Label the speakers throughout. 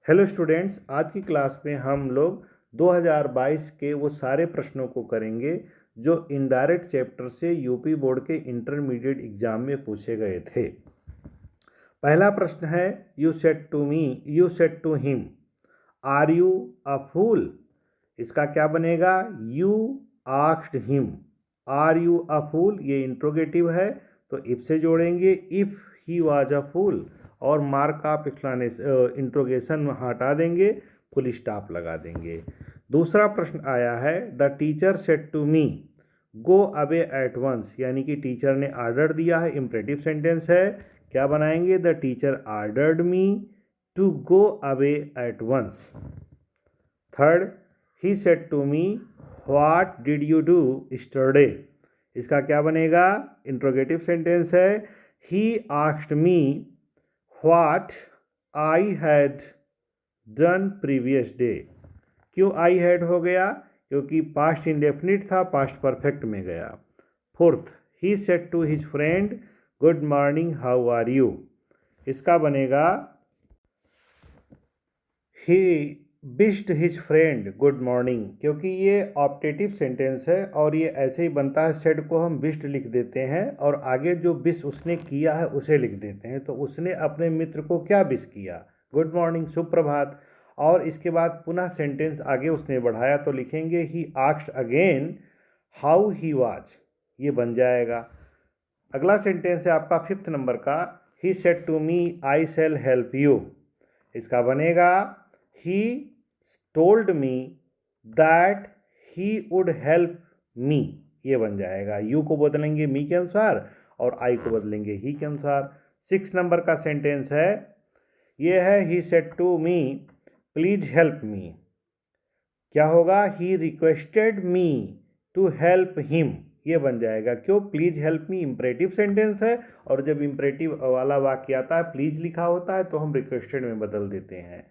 Speaker 1: Hello students, आज की class में हम लोग 2022 के वो सारे प्रश्नों को करेंगे जो इनडायरेक्ट चैप्टर से यूपी बोर्ड के इंटरमीडिएट एग्जाम में पूछे गए थे। पहला प्रश्न है, you said to me, you said to him, are you a fool. इसका क्या बनेगा? You asked him, are you a fool. ये इंट्रोगेटिव है तो इफ से जोड़ेंगे, इफ ही वाज अ फूल, और मार्क ऑफ एक्सप्लेनेशन इंट्रोगेशन हटा देंगे, फुल स्टॉप लगा देंगे। दूसरा प्रश्न आया है, the teacher said to me go away at once, यानी कि टीचर ने आर्डर दिया है, इम्परेटिव सेंटेंस है। क्या बनाएंगे? The teacher ordered me to go away at once. Third, he said to me what did you do yesterday. इसका क्या बनेगा? इंट्रोगेटिव सेंटेंस है। He asked me what I had done previous day. क्यों I had हो गया? क्योंकि past indefinite था, past perfect में गया। Fourth, he said to his friend good morning how are you. इसका बनेगा he wished his friend good morning, क्योंकि ये ऑप्टेटिव सेंटेंस है और ये ऐसे ही बनता है। सेड को हम विश्ड लिख देते हैं और आगे जो विश उसने किया है उसे लिख देते हैं। तो उसने अपने मित्र को क्या विश किया? गुड मॉर्निंग, सुप्रभात। और इसके बाद पुनः सेंटेंस आगे उसने बढ़ाया तो लिखेंगे he asked again how he was. ये बन जाएगा। अगला सेंटेंस है आपका 5th नंबर का, he said to me I shall help you. इसका बनेगा he told me that he would help me. ये बन जाएगा। यू को बदलेंगे मी के अनुसार और आई को बदलेंगे ही के अनुसार। 6 नंबर का सेंटेंस है, ये है he said to me please help me. क्या होगा? He requested me to help him. ये बन जाएगा। क्यों? Please help me imperative sentence है और जब इम्परेटिव वाला वाक्य आता है, प्लीज लिखा होता है, तो हम रिक्वेस्टेड में बदल देते हैं।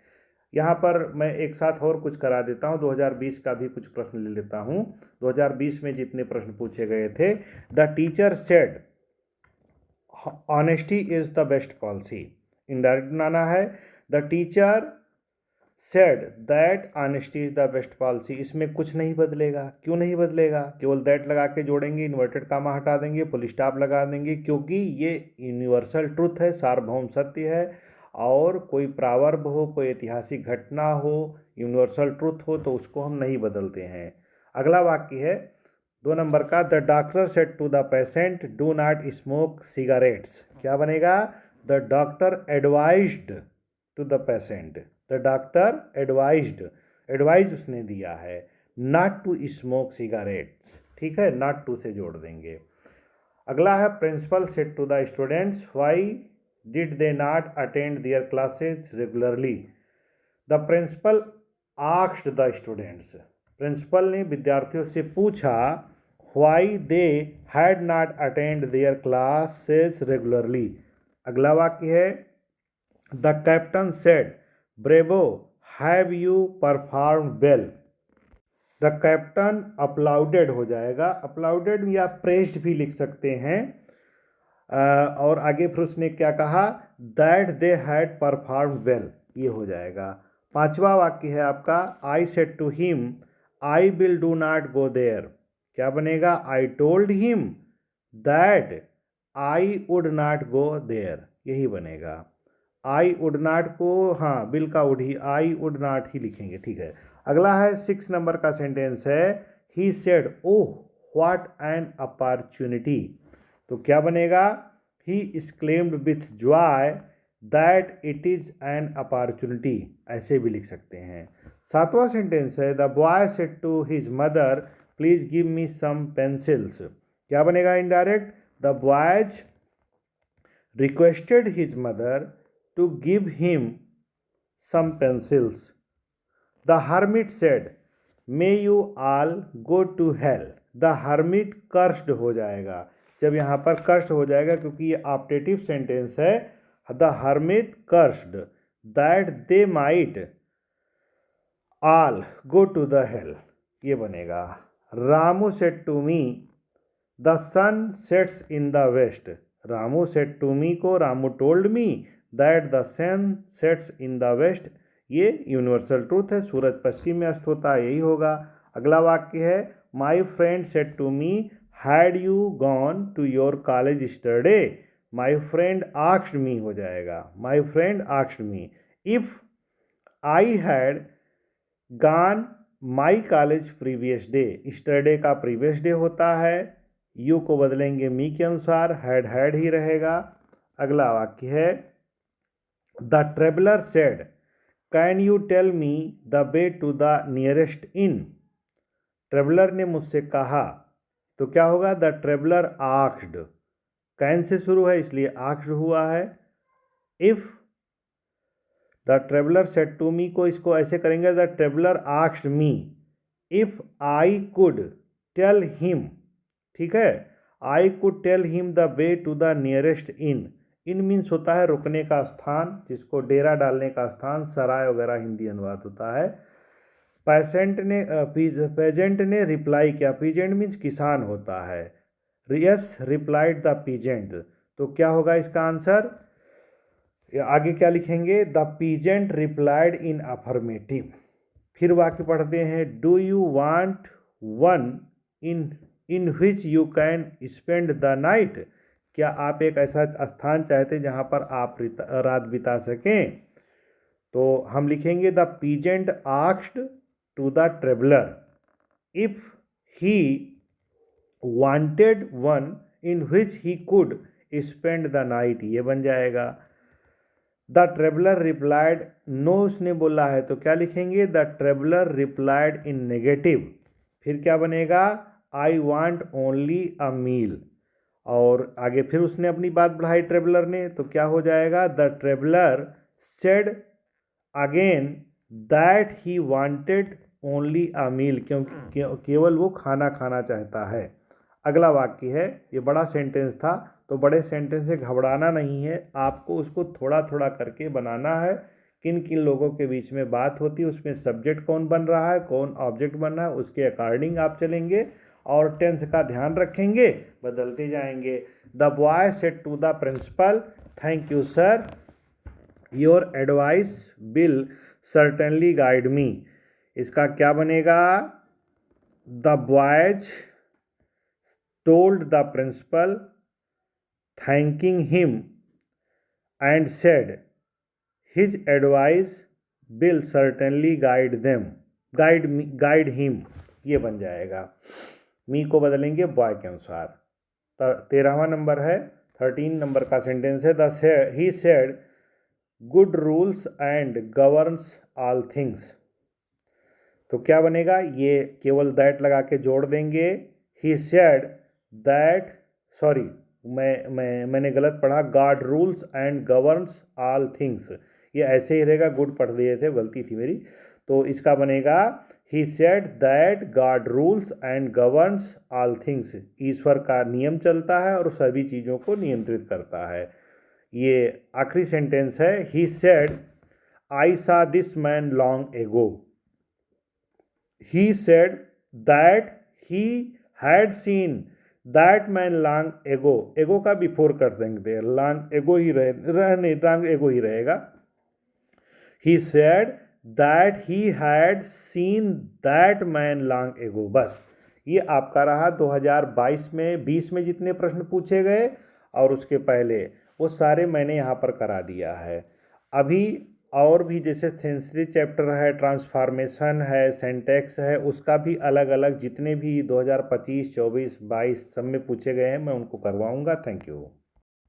Speaker 1: यहाँ पर मैं एक साथ और कुछ करा देता हूँ, 2020 का भी कुछ प्रश्न ले लेता हूँ। 2020 में जितने प्रश्न पूछे गए थे, the teacher said honesty is the best policy. Indirect बनाना है। The teacher said that honesty is the best policy. इसमें कुछ नहीं बदलेगा। क्यों नहीं बदलेगा? केवल दैट लगा के जोड़ेंगे, इन्वर्टेड कामा हटा देंगे, फुल स्टॉप लगा देंगे, क्योंकि ये यूनिवर्सल ट्रुथ है, सार्वभौम सत्य है। और कोई प्रावर्ब हो, कोई ऐतिहासिक घटना हो, यूनिवर्सल ट्रुथ हो, तो उसको हम नहीं बदलते हैं। अगला वाक्य है 2 नंबर का, the doctor said to the patient do not smoke cigarettes. क्या बनेगा? The doctor advised to the patient, the doctor advised, advise उसने दिया है, नॉट टू स्मोक सिगारेट्स। ठीक है, नॉट टू से जोड़ देंगे। अगला है, principal said to the students why did they not attend their classes regularly. The principal asked the students. Principal ने विद्यार्थियों से पूछा why they had not attend their classes regularly. अगला वाक्य है, the captain said bravo have you perform well. The captain applauded हो जाएगा। अपलाउडेड या प्रेस्ड भी लिख सकते हैं। और आगे फिर उसने क्या कहा? That they had perform well. ये हो जाएगा। 5वां वाक्य है आपका, I said to him I will do not go there. क्या बनेगा? I told him that I would not go there. यही बनेगा। आई वुड नॉट को, हाँ, विल का वुड ही, आई वुड नॉट ही लिखेंगे। ठीक है। अगला है 6 नंबर का सेंटेंस है, he said oh what an opportunity. तो क्या बनेगा? He exclaimed with joy that it is an opportunity. ऐसे भी लिख सकते हैं। 7वां सेंटेंस है, the boy said to his mother please give me some pencils. क्या बनेगा? Indirect, the boys requested his mother to give him some pencils. The hermit said may you all go to hell. The hermit cursed हो जाएगा। जब यहाँ पर cursed हो जाएगा, क्योंकि ये ऑप्टेटिव सेंटेंस है, the hermit cursed that they might all go to the hell. ये बनेगा। Ramu said to me the sun sets in the west. Ramu said to me को Ramu told me that the sun sets in the west. ये universal truth है, सूरज पश्चिम में अस्त होता है, यही होगा। अगला वाक्य है my friend said to me had you gone to your college yesterday. My friend asked me हो जाएगा, my friend asked me. If I had gone my college previous day, yesterday का प्रीवियस डे होता है, you को बदलेंगे मी के अनुसार, had he रहेगा। अगला वाक्य है the traveller said can you tell me the way to the nearest inn. Traveller ने मुझसे कहा, तो क्या होगा, the traveller asked, can say शुरू है इसलिए आस्क्ड हुआ है। If the traveller said to me को इसको ऐसे करेंगे the traveller asked me if I could tell him, ठीक है, I could tell him the way to the nearest inn. Inn means होता है रुकने का स्थान, जिसको डेरा डालने का स्थान, सराय वगैरह हिंदी अनुवाद होता है। पेजेंट ने रिप्लाई किया, पीजेंट मीन्स किसान होता है। यस रिप्लाइड द पीजेंट, तो क्या होगा इसका आंसर, आगे क्या लिखेंगे, the peasant replied in affirmative. फिर वाक्य पढ़ते हैं do you want one inn which you can spend the night. क्या आप एक ऐसा स्थान चाहते हैं जहाँ पर आप रात बिता सकें। तो हम लिखेंगे the peasant asked to the traveller if he wanted one inn which he could spend the night, ये बन जाएगा। द ट्रेवलर रिप्लाइड, नो उसने बोला है, तो क्या लिखेंगे, the traveller replied in negative. फिर क्या बनेगा, आई वांट ओनली अ मील, और आगे फिर उसने अपनी बात बढ़ाई ट्रेवलर ने, तो क्या हो जाएगा, the traveller said again that he wanted only a meal, क्योंकि केवल वो खाना खाना चाहता है। अगला वाक्य है, ये बड़ा सेंटेंस था, तो बड़े सेंटेंस से घबराना नहीं है, आपको उसको थोड़ा थोड़ा करके बनाना है। किन किन लोगों के बीच में बात होती है, उसमें सब्जेक्ट कौन बन रहा है, कौन ऑब्जेक्ट बन रहा है, उसके अकॉर्डिंग आप चलेंगे और टेंस का ध्यान रखेंगे, बदलते जाएंगे। The boy said to the principal thank you sir, your advice will certainly guide me. इसका क्या बनेगा, the boys told the principal thanking him and said his advice will certainly guide him, ये बन जाएगा। मी को बदलेंगे बॉय के अनुसार। 13वां नंबर है, 13 नंबर का सेंटेंस है he said good rules and governs all things. तो क्या बनेगा, ये केवल दैट लगा के जोड़ देंगे। ही सेड दैट, सॉरी मैंने गलत पढ़ा, God rules and governs all things, ये ऐसे ही रहेगा, गुड पढ़ दिए थे, गलती थी मेरी। तो इसका बनेगा he said that God rules and governs all things, ईश्वर का नियम चलता है और सभी चीज़ों को नियंत्रित करता है। ये आखिरी सेंटेंस है, ही सेड आई सा this man long ago. He said that he had seen that man long ago, एगो का बिफोर कर देंगे, लॉन्ग एगो ही लॉन्ग एगो ही रहेगा। ही said that he had seen that man long ago. बस ये आपका रहा 2022 में 20 में जितने प्रश्न पूछे गए और उसके पहले, वो सारे मैंने यहाँ पर करा दिया है। अभी और भी जैसे सेंसरी चैप्टर है, ट्रांसफॉर्मेशन है, सिंटैक्स है, उसका भी अलग अलग जितने भी 2025, 24, 22 सब में पूछे गए हैं, मैं उनको करवाऊँगा। Thank you.